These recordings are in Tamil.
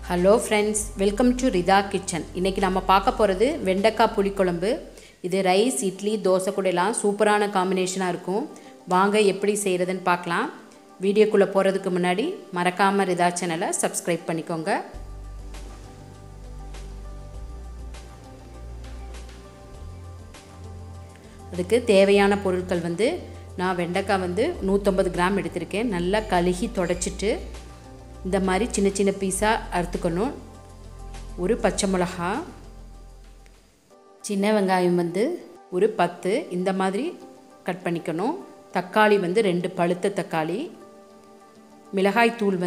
Hello friends, welcome to Ridha Kitchen. இன்னைக்கு நம்ம பார்க்க போறது வெண்டைக்காய் புளி குழம்பு. இது ரைஸ், இட்லி, தோசை கூட எல்லாம் சூப்பரான காம்பினேஷனா இருக்கும். வாங்க எப்படி செய்யறதுன்னு பார்க்கலாம். வீடியோக்குள்ள போறதுக்கு முன்னாடி மறக்காம ரிதா சேனலை Subscribe பண்ணிக்கோங்க. அதுக்கு தேவையான பொருட்கள் நான் வெண்டைக்காய் 150 கிராம் எடுத்திருக்கேன். நல்லா கழுகி தொடச்சிட்டு இந்த மாதிரி சின்ன சின்ன பீஸா அறுத்துக்கணும். ஒரு பச்சை மிளகாய், சின்ன வெங்காயம் ஒரு 10 இந்த மாதிரி கட் பண்ணிக்கணும். தக்காளி 2 பழுத்த தக்காளி, மிளகாய் தூள்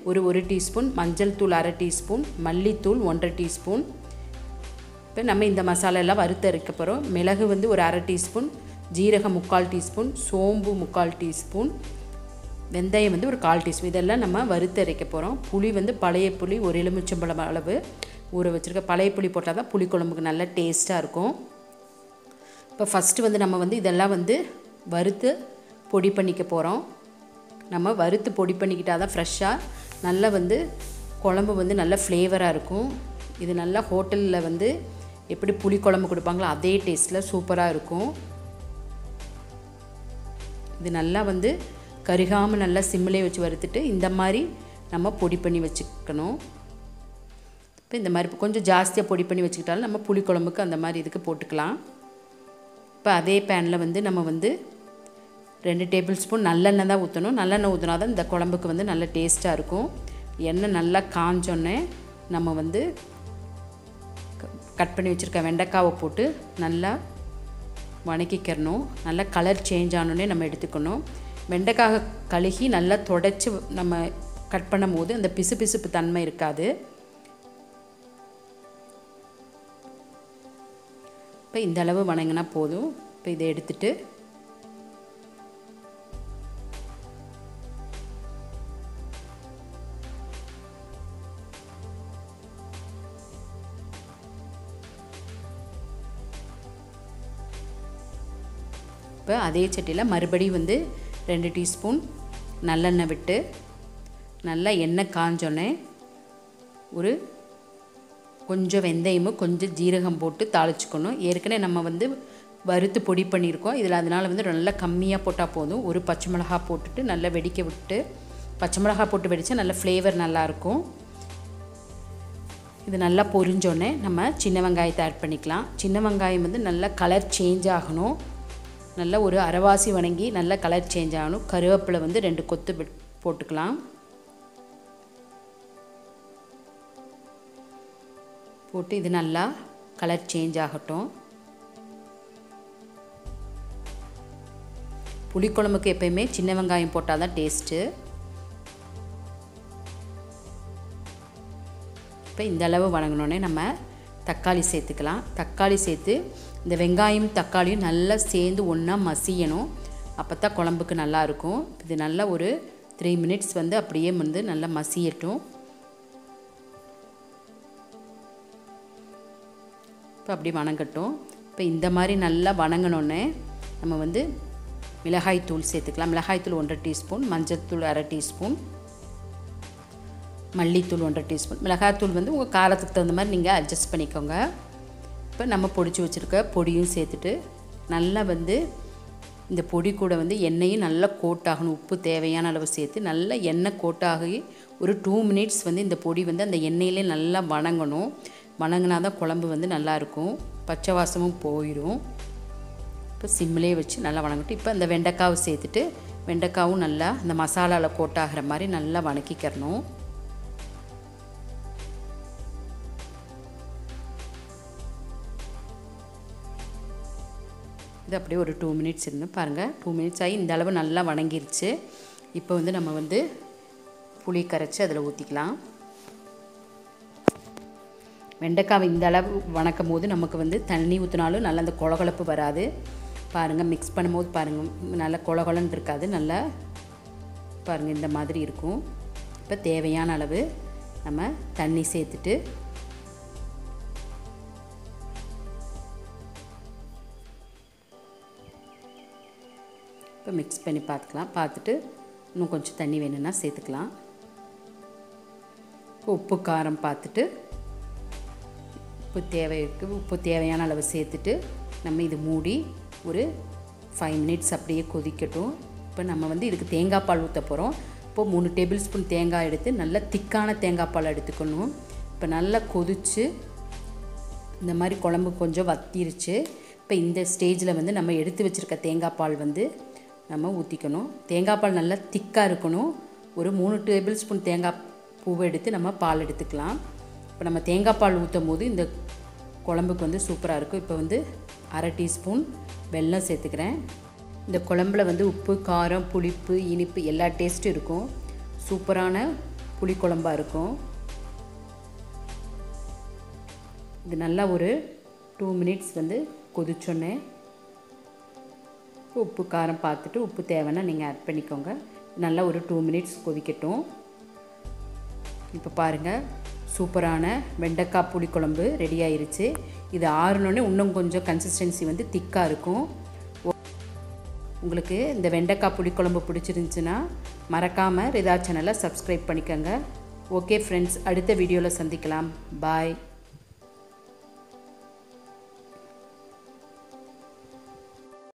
ஒரு 1 டீஸ்பூன், மஞ்சள் தூள் 1/2 டீஸ்பூன், மல்லித்தூள் 1/2 டீஸ்பூன். இப்போ நம்ம இந்த மசாலா எல்லாம் வறுத்து அரைக்க போகிறோம். மிளகு ஒரு 1/2 டீஸ்பூன், ஜீரகம் 3/4 டீஸ்பூன், சோம்பு 3/4 டீஸ்பூன், வெந்தயம் ஒரு 1/4 டீஸ்பூன். இதெல்லாம் நம்ம வறுத்து அரைக்க போகிறோம். புளி பழைய புளி 1 எலுமிச்சம்பழம் அளவு ஊற வச்சுருக்க. பழைய புளி போட்டால் தான் புளி குழம்புக்கு நல்ல டேஸ்ட்டாக இருக்கும். இப்போ ஃபஸ்ட்டு நம்ம இதெல்லாம் வறுத்து பொடி பண்ணிக்க போகிறோம். நம்ம வறுத்து பொடி பண்ணிக்கிட்டால் தான் ஃப்ரெஷ்ஷாக நல்லா குழம்பு நல்ல ஃப்ளேவராக இருக்கும். இது நல்லா ஹோட்டலில் எப்படி புளி குழம்பு கொடுப்பாங்களோ அதே டேஸ்ட்டில் சூப்பராக இருக்கும். இது நல்லா கருகாமல் நல்லா சிம்மிலே வச்சு வறுத்துட்டு இந்த மாதிரி நம்ம பொடி பண்ணி வச்சுக்கணும். இப்போ இந்த மாதிரி கொஞ்சம் ஜாஸ்தியாக பொடி பண்ணி வச்சுக்கிட்டாலும் நம்ம புளி குழம்புக்கு அந்த மாதிரி இதுக்கு போட்டுக்கலாம். இப்போ அதே பேனில் நம்ம 2 டேபிள் ஸ்பூன் நல்லெண்ணெய் தான் ஊற்றணும். நல்லெண்ணெய் ஊற்றினா தான் இந்த குழம்புக்கு நல்ல டேஸ்ட்டாக இருக்கும். எண்ணெய் நல்லா காஞ்சோன்னே நம்ம கட் பண்ணி வச்சுருக்க வெண்டைக்காவை போட்டு நல்லா வணக்கிக்கிறணும். நல்லா கலர் சேஞ்ச் ஆனோடனே நம்ம எடுத்துக்கணும். வெண்டைக்காய் கழுகி நல்லா தொடச்சி நம்ம கட் பண்ணும் போது அந்த பிசுபிசுப்பு தன்மை இருக்காது. இப்போ இந்த அளவு வணங்கினா போதும். இப்போ இதை எடுத்துட்டு இப்போ அதே சட்டியில் மறுபடியும் 2 டீஸ்பூன் நல்லெண்ணெய் விட்டு நல்லா எண்ணெய் காஞ்சோன்னே கொஞ்சம் வெந்தயமும் கொஞ்சம் ஜீரகம் போட்டு தாளிச்சுக்கணும். ஏற்கனவே நம்ம வறுத்து பொடி பண்ணியிருக்கோம். இதில் அதனால் நல்லா கம்மியாக போட்டால் போதும். ஒரு பச்சை மிளகா போட்டுட்டு நல்லா வெடிக்க விட்டு, பச்சை மிளகா போட்டு வெடித்தா நல்ல ஃப்ளேவர் நல்லாயிருக்கும். இது நல்லா பொரிஞ்சோடனே நம்ம சின்ன வெங்காயத்தை ஆட் பண்ணிக்கலாம். சின்ன வெங்காயம் நல்லா கலர் சேஞ்ச் ஆகணும். நல்லா ஒரு அரைவாசி வணங்கி நல்லா கலர் சேஞ்ச் ஆகணும். கருவேப்பிலை 2 கொத்து போட்டுக்கலாம். போட்டு இது நல்லா கலர் சேஞ்ச் ஆகட்டும். புளிக்குழம்புக்கு எப்பயுமே சின்ன வெங்காயம் போட்டால் தான் டேஸ்ட்டு. இப்போ இந்த அளவு வணங்கினோடனே நம்ம தக்காளி சேர்த்துக்கலாம். தக்காளி சேர்த்து இந்த வெங்காயம் தக்காளியும் நல்லா சேர்ந்து ஒன்றா மசியணும். அப்போ தான் குழம்புக்கு நல்லாயிருக்கும். இது நல்லா ஒரு 3 மினிட்ஸ் அப்படியே நல்லா மசியட்டும். இப்போ அப்படி வணங்கட்டும். இப்போ இந்த மாதிரி நல்லா வணங்கினோடனே நம்ம மிளகாய் தூள் சேர்த்துக்கலாம். மிளகாய் தூள் 1/2 டீஸ்பூன், மஞ்சள் தூள் 1/2 டீஸ்பூன், மல்லித்தூள் 1/2 டீஸ்பூன். மிளகாய்த்தூள் உங்கள் காரத்துக்கு தகுந்த மாதிரி நீங்கள் அட்ஜஸ்ட் பண்ணிக்கோங்க. இப்போ நம்ம பொடிச்சு வச்சுருக்க பொடியும் சேர்த்துட்டு நல்லா இந்த பொடி கூட எண்ணெயும் நல்லா கோட்டாகணும். உப்பு தேவையான அளவு சேர்த்து நல்லா எண்ணெய் கோட்டாகி ஒரு 2 மினிட்ஸ் இந்த பொடி அந்த எண்ணெயிலே நல்லா வணங்கணும். வணங்கினா தான் குழம்பு நல்லாயிருக்கும். பச்சை வாசமும் போயிடும். இப்போ சிம்மிலே வச்சு நல்லா வணங்கட்டும். இப்போ அந்த வெண்டைக்காவை சேர்த்துட்டு வெண்டைக்காவும் நல்லா இந்த மசாலாவில் கோட்டாகிற மாதிரி நல்லா வணக்கிக்கிறணும். இது அப்படியே ஒரு 2 மினிட்ஸ் இருந்து பாருங்கள். 2 மினிட்ஸ் ஆகி இந்த அளவு நல்லா வணங்கிருச்சு. இப்போ நம்ம புளி கரைச்சி அதில் ஊற்றிக்கலாம். வெண்டைக்காவை இந்த அளவு வணக்கும் போது நமக்கு தண்ணி ஊற்றினாலும் நல்லா அந்த கொழகொழப்பு வராது. பாருங்கள், மிக்ஸ் பண்ணும்போது பாருங்கள் நல்லா கொழகொழன்னு இருக்காது. நல்லா பாருங்கள் இந்த மாதிரி இருக்கும். இப்போ தேவையான அளவு நம்ம தண்ணி சேர்த்துட்டு இப்போ மிக்ஸ் பண்ணி பார்த்துக்கலாம். பார்த்துட்டு இன்னும் கொஞ்சம் தண்ணி வேணும்னா சேர்த்துக்கலாம். உப்பு காரம் பார்த்துட்டு உப்பு தேவையான அளவு சேர்த்துட்டு நம்ம இது மூடி ஒரு 5 மினிட்ஸ் அப்படியே கொதிக்கட்டும். இப்போ நம்ம வந்து இதுக்கு தேங்காய் பால் ஊற்ற போகிறோம். இப்போது 3 டேபிள் ஸ்பூன் தேங்காய் எடுத்து நல்லா திக்கான தேங்காய் பால் எடுத்துக்கணும். இப்போ நல்லா கொதித்து இந்த மாதிரி குழம்பு கொஞ்சம் வத்திருச்சு. இப்போ இந்த ஸ்டேஜில் வந்து நம்ம எடுத்து வச்சுருக்க தேங்காய் பால் வந்து நம்ம ஊற்றிக்கணும். தேங்காய் பால் நல்லா திக்காக இருக்கணும். ஒரு 3 டேபிள் ஸ்பூன் தேங்காய் பூவை எடுத்து நம்ம பால் எடுத்துக்கலாம். இப்போ நம்ம தேங்காய் பால் ஊற்றும் போது இந்த குழம்புக்கு வந்து சூப்பராக இருக்கும். இப்போ வந்து 1/2 டீஸ்பூன் வெல்லம் சேர்த்துக்கிறேன். இந்த குழம்புல வந்து உப்பு, காரம், புளிப்பு, இனிப்பு எல்லா டேஸ்ட்டும் இருக்கும். சூப்பரான புளிக்குழம்பாக இருக்கும். இது நல்லா ஒரு 2 மினிட்ஸ் வந்து கொதிச்சோன்னே உப்பு காரம் பார்த்துட்டு உப்பு தேவைன்னா நீங்கள் ஆட் பண்ணிக்கோங்க. நல்லா ஒரு 2 மினிட்ஸ் கொதிக்கட்டும். இப்போ பாருங்கள், சூப்பரான வெண்டைக்காய் புளிக்குழம்பு ரெடி ஆயிருச்சு. இது ஆறுனோடனே இன்னும் கொஞ்சம் கன்சிஸ்டன்சி வந்து திக்காக இருக்கும். உங்களுக்கு இந்த வெண்டைக்காய் புளிக்குழம்பு பிடிச்சிருந்துச்சுன்னா மறக்காமல் ரிதா சேனலை சப்ஸ்கிரைப் பண்ணிக்கோங்க. ஓகே ஃப்ரெண்ட்ஸ், அடுத்த வீடியோவில் சந்திக்கலாம். பாய்.